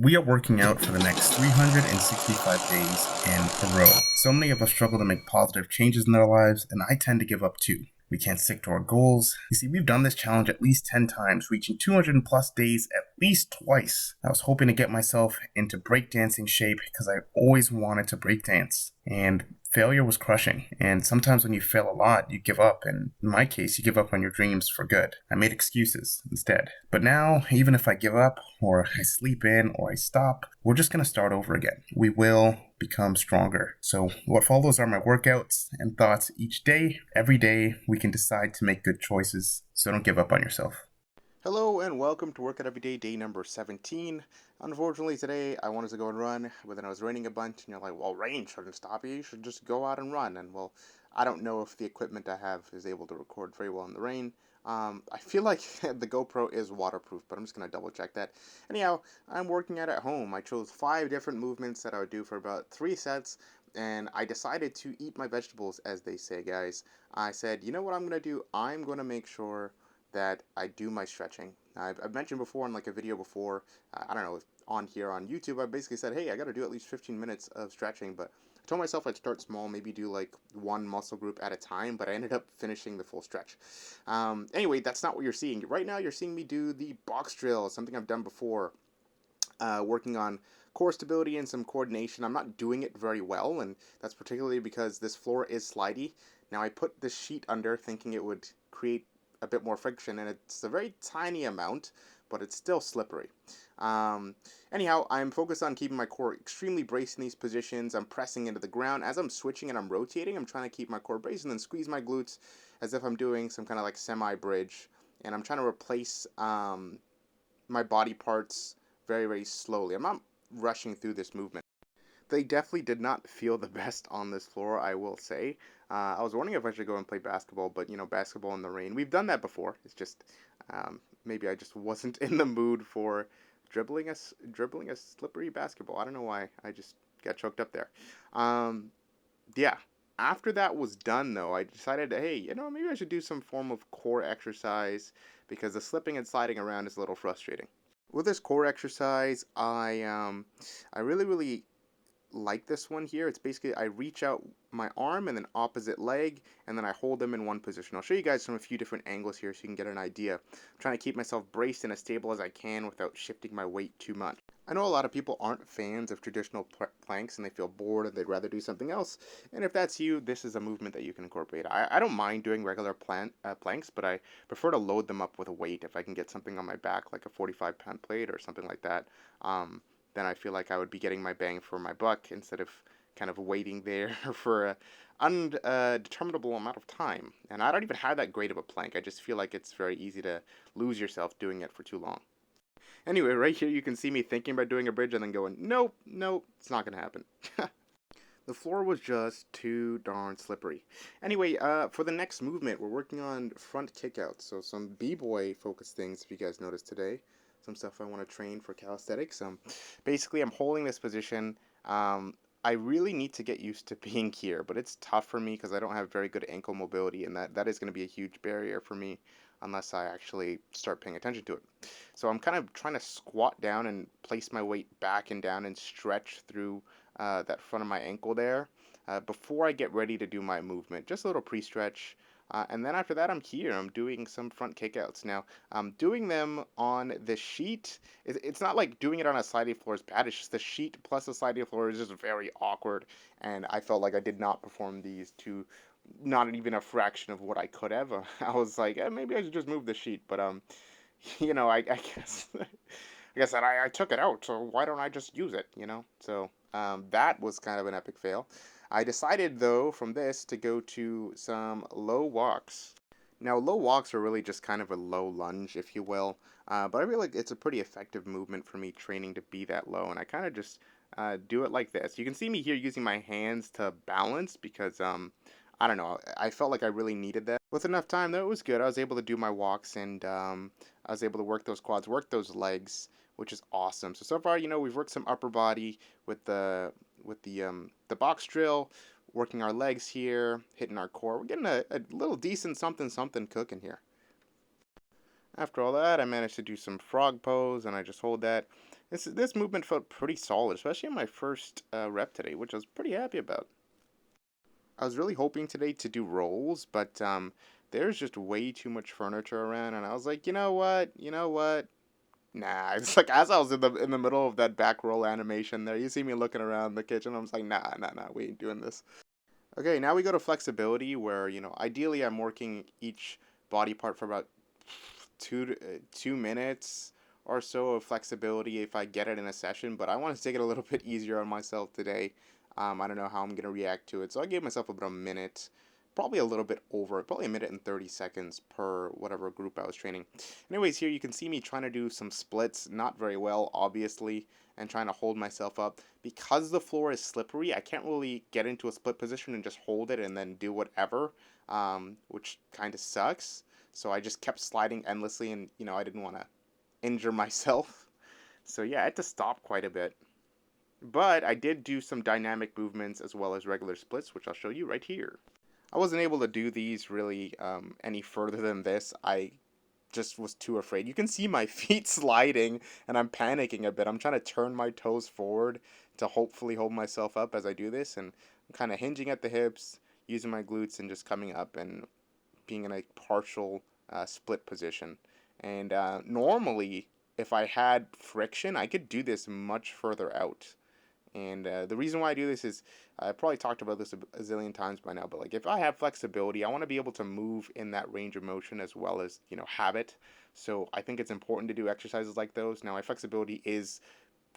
We are working out for the next 365 days in a row. So many of us struggle to make positive changes in their lives, and I tend to give up too. We can't stick to our goals. You see, we've done this challenge at least 10 times, reaching 200 plus days at least twice. I was hoping to get myself into breakdancing shape because I always wanted to breakdance. And failure was crushing. And sometimes when you fail a lot, you give up. And in my case, you give up on your dreams for good. I made excuses instead. But now, even if I give up, or I sleep in, or I stop, we're just going to start over again. We will become stronger. So what follows are my workouts and thoughts each day. Every day, we can decide to make good choices. So don't give up on yourself. Hello and welcome to Workout Every Day, day number 17. Unfortunately, today I wanted to go and run, but then it was raining a bunch, and you're like, well, rain shouldn't stop you. You should just go out and run. And well, I don't know if the equipment I have is able to record very well in the rain. I feel like the GoPro is waterproof, but I'm just going to double check that. Anyhow, I'm working out at home. I chose 5 different movements that I would do for about 3 sets, and I decided to eat my vegetables, as they say, guys. I said, you know what I'm going to do? I'm going to make sure that I do my stretching. I've mentioned before in like a video before, I don't know, on here on YouTube, I basically said, hey, I got to do at least 15 minutes of stretching, but I told myself I'd start small, maybe do like one muscle group at a time, but I ended up finishing the full stretch. Anyway, that's not what you're seeing. Right now, you're seeing me do the box drill, something I've done before, working on core stability and some coordination. I'm not doing it very well, and that's particularly because this floor is slidey. Now, I put this sheet under thinking it would create a bit more friction, and it's a very tiny amount, but it's still slippery. Um, Anyhow, I'm focused on keeping my core extremely braced in these positions. I'm pressing into the ground. As I'm switching and I'm rotating, I'm trying to keep my core braced and then squeeze my glutes as if I'm doing some kind of like semi-bridge. And I'm trying to replace my body parts very, very slowly. I'm not rushing through this movement. They definitely did not feel the best on this floor, I will say. I was wondering if I should go and play basketball, but basketball in the rain. We've done that before. It's just maybe I just wasn't in the mood for dribbling a slippery basketball. I don't know why. I just got choked up there. Um, yeah. After that was done, though, I decided, hey, maybe I should do some form of core exercise because the slipping and sliding around is a little frustrating. With this core exercise, I really like this one here. It's basically I reach out my arm and then opposite leg, and then I hold them in one position. I'll show you guys from a few different angles here so you can get an idea. I'm trying to keep myself braced and as stable as I can without shifting my weight too much. I know a lot of people aren't fans of traditional planks and they feel bored and they'd rather do something else. And if that's you, this is a movement that you can incorporate. I don't mind doing regular planks, but I prefer to load them up with a weight. If I can get something on my back, like a 45-pound plate or something like that, then I feel like I would be getting my bang for my buck instead of kind of waiting there for a undeterminable amount of time. And I don't even have that great of a plank. I just feel like it's very easy to lose yourself doing it for too long. Anyway, right here you can see me thinking about doing a bridge and then going, nope, nope, it's not going to happen. The floor was just too darn slippery. Anyway, for the next movement, we're working on front kickouts. So some b-boy focused things, if you guys noticed today. Some stuff I want to train for calisthenics. Basically, I'm holding this position. I really need to get used to being here, but it's tough for me because I don't have very good ankle mobility, and that is going to be a huge barrier for me unless I actually start paying attention to it. So I'm kind of trying to squat down and place my weight back and down and stretch through that front of my ankle there before I get ready to do my movement. Just a little pre-stretch. And then after that, I'm here. I'm doing some front kickouts. Now, doing them on the sheet, it's not like doing it on a sliding floor is bad. It's just the sheet plus the sliding floor is just very awkward. And I felt like I did not perform these to not even a fraction of what I could have. I was like, maybe I should just move the sheet. But I guess I took it out, so why don't I just use it, So that was kind of an epic fail. I decided, though, from this to go to some low walks. Now, low walks are really just kind of a low lunge, if you will, but I feel like it's a pretty effective movement for me training to be that low, and I kind of just do it like this. You can see me here using my hands to balance because I don't know. I felt like I really needed that. With enough time, though, it was good. I was able to do my walks, and I was able to work those quads, work those legs, which is awesome. So far, we've worked some upper body with the box drill, working our legs here, hitting our core. We're getting a little decent something something cooking here. After all that, I managed to do some frog pose, and I just hold that. This movement felt pretty solid, especially in my first rep today, which I was pretty happy about. I was really hoping today to do rolls, but there's just way too much furniture around, and I was like, you know what? You know what? Nah, it's like as I was in the middle of that back roll animation there, you see me looking around the kitchen. I was like, nah, we ain't doing this. Okay, now we go to flexibility, where ideally I'm working each body part for about 2 minutes or so of flexibility if I get it in a session. But I want to take it a little bit easier on myself today. I don't know how I'm gonna react to it, so I gave myself about a minute, probably a little bit over, probably a minute and 30 seconds per whatever group I was training. Anyways, here you can see me trying to do some splits, not very well, obviously, and trying to hold myself up. Because the floor is slippery, I can't really get into a split position and just hold it and then do whatever, which kind of sucks. So I just kept sliding endlessly, and I didn't want to injure myself. So yeah, I had to stop quite a bit. But I did do some dynamic movements as well as regular splits, which I'll show you right here. I wasn't able to do these really any further than this. I just was too afraid. You can see my feet sliding, and I'm panicking a bit. I'm trying to turn my toes forward to hopefully hold myself up as I do this, and I'm kind of hinging at the hips, using my glutes, and just coming up and being in a partial split position. And normally, if I had friction, I could do this much further out. And the reason why I do this is I've probably talked about this a zillion times by now, but like if I have flexibility, I want to be able to move in that range of motion as well as, have it. So I think it's important to do exercises like those. Now, my flexibility is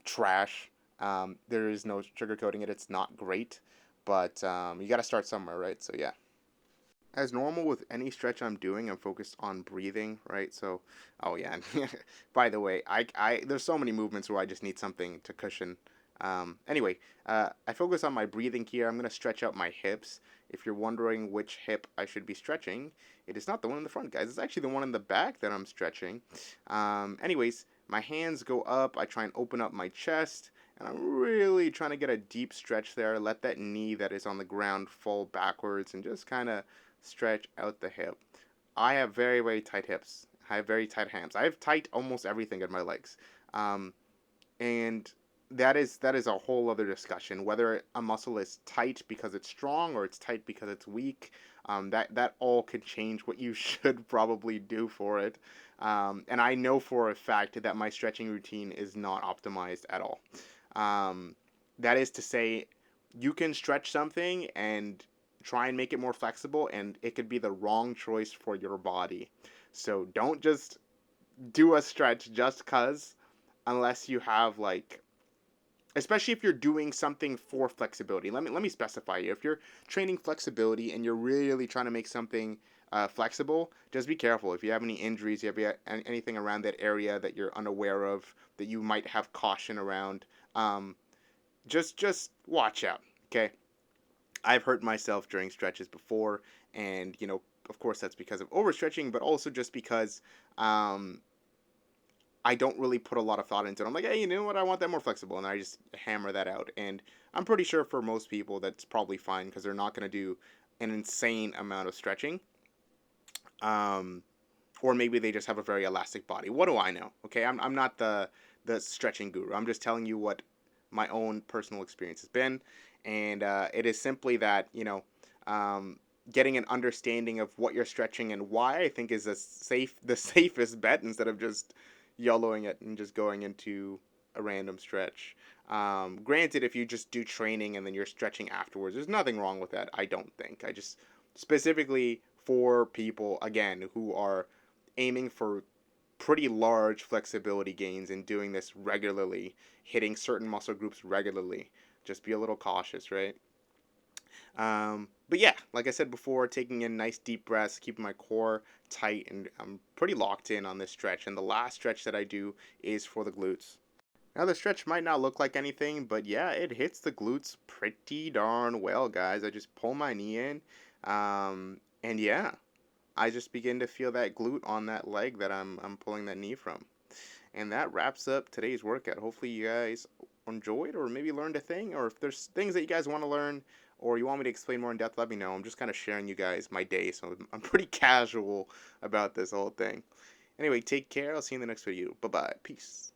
trash. There is no sugarcoating it. It's not great, but you got to start somewhere, right? So yeah. As normal with any stretch I'm doing, I'm focused on breathing, right? So, oh yeah. By the way, there's so many movements where I just need something to cushion. Anyway, I focus on my breathing here. I'm gonna stretch out my hips. If you're wondering which hip I should be stretching, it is not the one in the front, guys. It's actually the one in the back that I'm stretching. Anyways, my hands go up. I try and open up my chest, and I'm really trying to get a deep stretch there. Let that knee that is on the ground fall backwards and just kind of stretch out the hip. I have very, very tight hips. I have very tight hams. I have tight almost everything in my legs. Um, and that is a whole other discussion. Whether a muscle is tight because it's strong or it's tight because it's weak, that all could change what you should probably do for it. And I know for a fact that my stretching routine is not optimized at all. Um, that is to say, you can stretch something and try and make it more flexible, and it could be the wrong choice for your body. So don't just do a stretch just cuz, unless you have like, especially if you're doing something for flexibility. Let me specify here. If you're training flexibility and you're really trying to make something flexible, just be careful. If you have any injuries, you have anything around that area that you're unaware of, that you might have caution around, um, just watch out. Okay, I've hurt myself during stretches before, and of course that's because of overstretching, but also just because um, I don't really put a lot of thought into it. I'm like, hey, you know what? I want that more flexible, and I just hammer that out. And I'm pretty sure for most people that's probably fine because they're not going to do an insane amount of stretching. Um, or maybe they just have a very elastic body. What do I know? Okay, I'm not the stretching guru. I'm just telling you what my own personal experience has been, and it is simply that um, getting an understanding of what you're stretching and why, I think, is the safest bet instead of just YOLOing it and just going into a random stretch. Granted, if you just do training and then you're stretching afterwards, there's nothing wrong with that. I don't think. I just specifically for people again who are aiming for pretty large flexibility gains and doing this regularly, hitting certain muscle groups regularly. Just be a little cautious, right? But yeah, like I said before, taking in nice deep breaths, keeping my core tight, and I'm pretty locked in on this stretch. And the last stretch that I do is for the glutes. Now, the stretch might not look like anything, but yeah, it hits the glutes pretty darn well, guys. I just pull my knee in, and yeah, I just begin to feel that glute on that leg that I'm pulling that knee from. And that wraps up today's workout. Hopefully you guys enjoyed or maybe learned a thing, or if there's things that you guys want to learn or you want me to explain more in depth, let me know. I'm just kind of sharing you guys my day, so I'm pretty casual about this whole thing. Anyway, take care. I'll see you in the next video. Bye-bye. Peace.